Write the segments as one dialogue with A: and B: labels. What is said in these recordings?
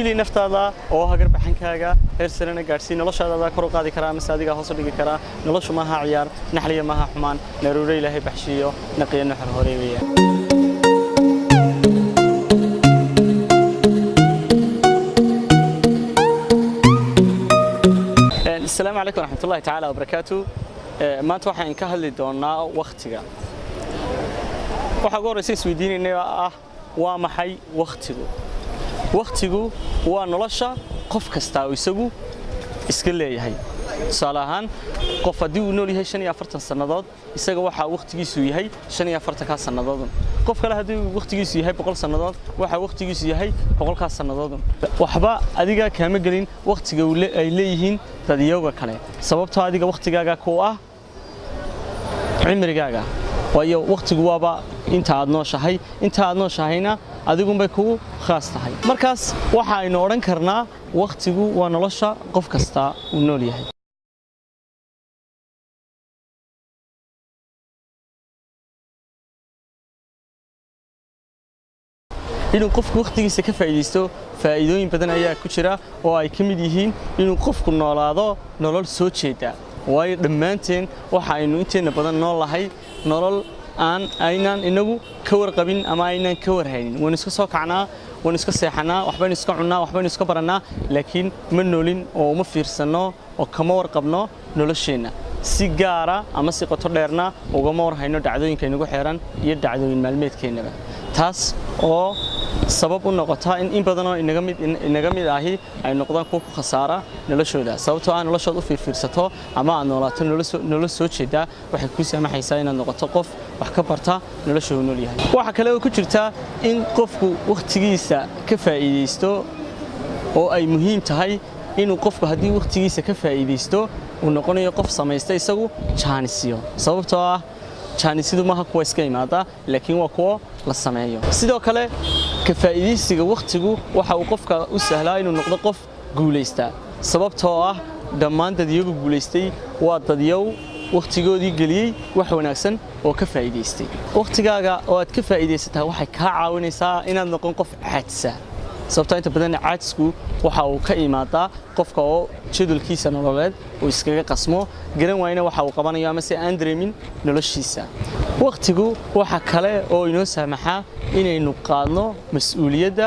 A: heli naftaada oo hagar baxankaaga heer sarena gaarsiin noloshaada kor u qaadi kara ama adiga hoos u dhigi kara noloshu maaha ciyaar naxliya maaha xumaan naruure ilaahay baxshiyo naqiyana xor horeeya السلام عليكم ورحمة الله تعالى وبركاته ما توحى إن كهل دونا وقتها وحقول رئيس سويدين إنه ومحي وقتها ونلاشى قف كستاوي سبو إسكالي هاي صالحان قف ديو نولي هاي شنيا فرتن سنضاد إسقى وحى وقتها سوي هاي شنيا فرتن كاس سنضاد قف كله هدي وقتها سوي هاي بقول سنضاد وحى وقتها سوي هاي بقول كاس سنضاد وحبا أديك كم جرين وقتها ليهين تديوجا كله سببتها أديك وقتها كواه عمرجاجا ويا وقت جوابا أنت عدنا شهي أنت عدنا شهينا أديكم بيكو خاص هاي مركز وحى نورن كرنا وقت جو ونلاشى قف كستا ونوليه إنه قف وقت جيسك فايدستو فايدوين بدنا إياه كشرة وأي كمديهين إنه قف كنا على هذا نلال سوتشيتا واي دمانتين waxaaynu inteena badan noolahay nolol aan aynaan inagu ka warqabin ama aynaan ka warhaynin waan iska soo kacnaa waan iska seexanaa waxbaan iska cunaa waxbaan iska baranaa laakiin ma noolin oo uma fiirsano oo kama warqabno nolosheena si gaara ama si qoto dheerna uga warhayno dhacdooyinka inagu xeeran iyo dhacdooyin maalmeedkeenaba taas oo sabab u noqota in badan oo inaga mid ahi ay noqdaan kuwa ku khasaara noloshooda sababtoo ah noloshooda u fiirsato ama aan noolaato nolol soo jeeda waxay ku saamaxaysaa inaad noqoto qof wax ka barta noloshooda nool yahay waxa kale oo ku jirta in qofku waqtigiisa ka faa'iideysto oo ay muhiim tahay inuu qofku haddii waqtigiisa ka faa'iideysto uu noqonayo qof samaysta isagu jaanisiyo sababtoo ah jaanisidu maaha kuwa iska imaada laakiin waa kuwa la sameeyo sidoo kale ka faa'iideysiga waqtigu waxa uu qofka u sahlaa inuu noqdo qof guuleysta sababtoo ah dhammaan dadyoga guuleystay waa dadyow waqtigoodii galiyay wax wanaagsan oo ka faa'iideystay waqtigaaga oo aad ka faa'iideysataa waxay ka caawinaysaa inaad noqon qof caadisa sababtoo inta badan caadisku waxa uu ka imaadaa qofka oo jadwalkiisa nololeed oo iskaga qasmo garan waayna waxa uu qabanayo ama si aan dareemin noloshiisa waqtigu waxa kale oo inoo saamaxa inaynu qaadno mas'uuliyadda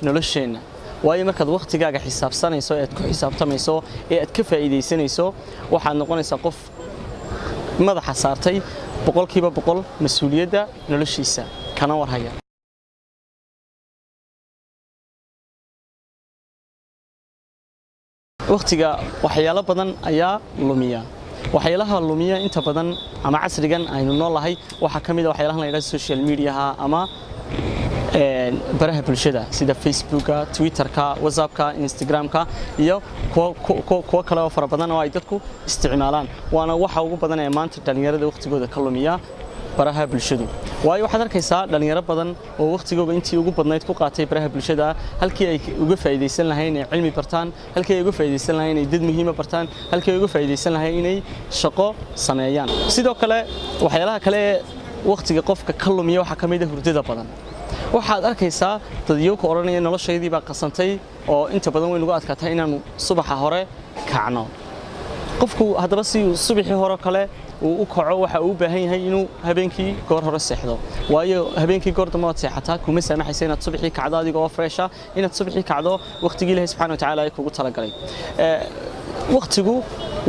A: nolosheena waayo markaad waqtigaaga xisaabsanayso ee aad ku xisaabtamayso ee aad ka faa'iideysanayso waxaad noqonaysaa qof madaxa saartay 100% mas'uuliyadda noloshiisa kana warhaya waqtiga waxyaalo badan ayaa lumiya waxyaalaha lumiya inta badan ama casrigan aynu noolahay waxa kamid ah waxyaalaha la yiraahdo social media ama baraha bulshada sida Facebooka, Twitterka, WhatsAppka, Instagramka iyo kuwa kale oo fara badan oo ay dadku isticmaalaan waana waxa ugu badan ee maanta dhalinyarada waqtigooda ka lumiya baraha bulshadu waayo waxaad arkaysaa dhalinyaro badan oo waqtigooda intii ugu badnayd ku qaatay baraha bulshada halkii ay uga faa'iideysan lahayn inay cilmi bartaan halkii ay uga faa'iideysan lahayn inay dad muhiim ah bartaan halkii ay uga faa'iideysan lahayn inay shaqo sameeyaan sidoo kale waxyaalaha kale waqtiga qofka ka lumiya waxa kamid ah hurdada badan waxaad arkaysaa dadyo ku oranaya noloshaydii baa qasantay oo inta badan way nagu adkaatay inaan subaxa hore kacno qofku haddaba si subaxii hore kale uu kaco waxa uu baahan yahay inuu habeenkii goor hore seexdo waayo habeenkii goor dambe seexataa kuma saamaxaysa inaad subaxii kacdo adigoo fresh ah inaad subaxii kacdo waqtigii Ilaahay subhanahu wa ta'ala ay kugu talagalay waqtigu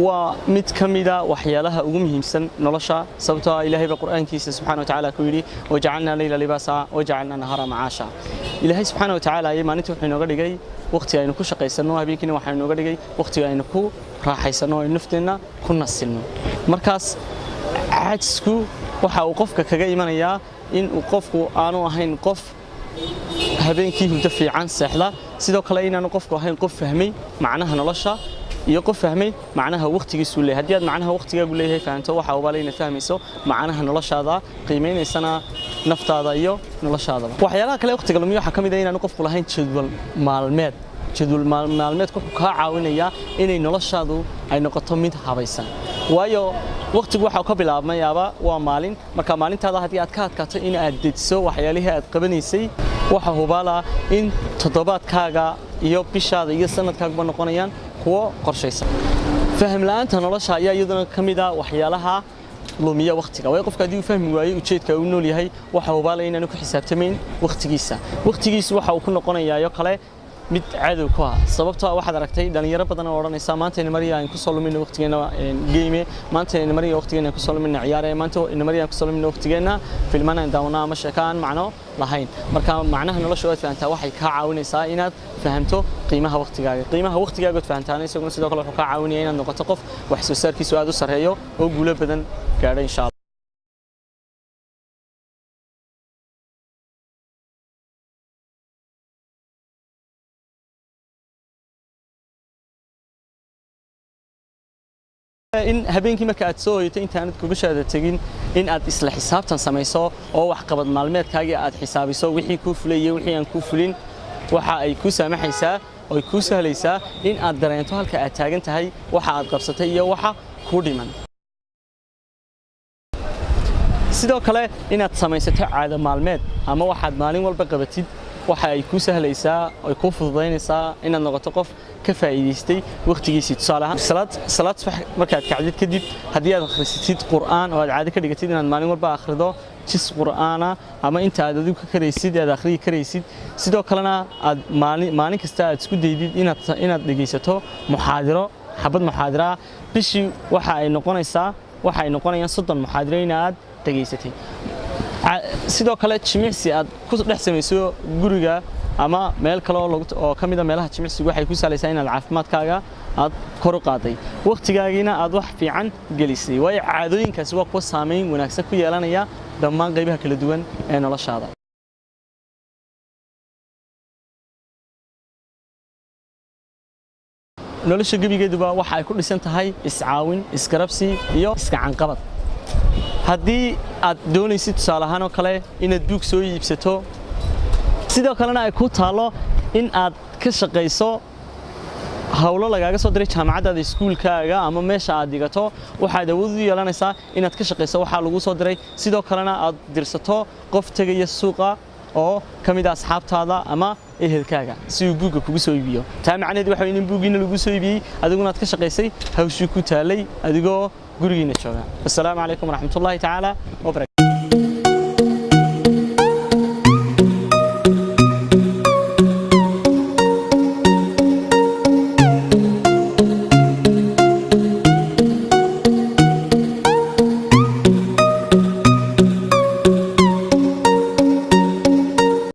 A: waa mid kamida waxyaalaha ugu muhiimsan nolosha sababtoo ah Ilaahay quraankiisa subhanahu wa ta'ala ku yiri waja'alna layla libasa waja'alna nahara ma'asha Ilaahay subhanahu wa ta'ala ay maalintii wuxuu inooga dhigay waqti aynu ku shaqeysano habeenkii waxaan inooga dhigay waqti aynu ku raaxaysano oo nafteena ku nasino markaas caajisku waxa uu qofka kaga imanayaa in uu qofku aanu ahayn qof habeenkii hurdo fiican seexda sidoo kale inaanu qofku ahayn qof fahmay macnaha nolosha iyo qof fahmay macnaha waqtigiisu leeyahay hadii aad macnaha waqtigaagu leeyahay fahanto waxa uu baleeyna fahmayso macnaha noloshaada qiimeeynaysan naftaada iyo noloshaada waxyaalaha kale waqtiga lumiyo waxa kamid ah inaanu qofku lahayn jadwal maalmeed ku ka caawinaya inay noloshaadu ay noqoto mid habaysan waayo waqtigu waxa ka bilaabmayaaba waa maalin marka maalintaada hadii aad ka adkaato in aad dejiso waxyaalaha aad qabanaysay waxa hubaala in toddobaadkaaga iyo bishaada iyo sanadkaaga noqonayaan kuwa qorshaysan faham la'aanta nolosha ayaa iyaduna kamid ah waxyaalaha lumiya waqtiga way qofka hadii uu fahmi waayo ujeedka uu nool yahay waxa hubaala in aanu ku xisaabtamayn waqtigiisa waxa uu ku noqonayaa kale mid cadow ku ah sababtoo waxaad aragtay dhalinyaro badan oo oranaysa maanta in Maria aan ku soo lumin waqtigeena game maanta in Maria waqtigeena ku soo lumin ciyaar maanta in Maria ku soo lumin waqtigeena filmana daawna ama sheekaan macno lahayn marka macnaha nolosha waad fahantaa waxay ka caawinaysaa inaad fahanto qiimaha waqtigaaga fahantaan isagoo sidoo kale wuxuu ka caawinayaa inaad noqoto qof wax soo saarkiisu aad u sareeyo oo guulo badan gaadhay insha Allah in habeenkii marka aad soo hoyto inta aad kugu shaada tagin in aad isla xisaabtan samayso oo wax qabad maalmeedkaaga aad xisaabiso wixii ku fulayay wixii aan ku fulin waxa ay ku saamaxaysaa oo ku sahlaysaa in aad dareento halka aad taagan tahay waxa aad qabsatay iyo waxa ku dhiman sidoo kale inaad samaysato caado maalmeed ama waxaad maalin walba qabatid waxa ay ku sahlaysaa oo ku fududeynaysaa inaad noqoto qof ka faa'iideystay waqtigiisa tusaalaha salaad markaad kacdid kadib hadii aad akhrisatid quraan oo aad caado ka dhigatid inaad maalin walba akhrido jis quraana ama inta aad adigu ka kareysid aad akhriyi kareysid sidoo kalena aad maalin kasta aad isku daydid inaad dhageysato xabad muxaadara bishii waxa ay noqonayaan 30 muxaadaro inaad dhageysatay sidoo kale jimicsi aad ku dhex samayso guriga ama meel kale oo kamida meelaha jimicsiga waxay ku salaysaa inaad caafimaadkaaga aad kor u qaaday waqtigaagina aad wax fiican gelisay way caadooyinkaasi waa kuwa saameyn wanaagsan ku yeelanaya dhammaan qaybaha kala duwan ee noloshaada nolosha gabigeeduba waxa ay ku dhisan tahay iscaawin iskarabsi iyo iskacan qabad hadii aad doonaysid tusaalahaan oo kale inaad buug soo iibsato sidoo kalena ay ku taalo in aad ka shaqeyso hawlo lagaaga soo diray jaamacadda iskuulkaaga ama meesha aad digato waxaad awood u yeelanaysaa inaad ka shaqeyso waxa lagu soo diray sidoo kalena aad dirsato qof tagaya suuqa oo kamid ah asxaabtaada ama ehelkaaga si uu buuga kugu soo iibiyo taa macnaheedu waxa weeye in buugiina lagu soo iibiyay adiguna aad ka shaqeysay hawshii ku taalay adigoo gurigiina jooga. Assalaamu alaykum wa rahmatullahi ta'ala wa barakatuh.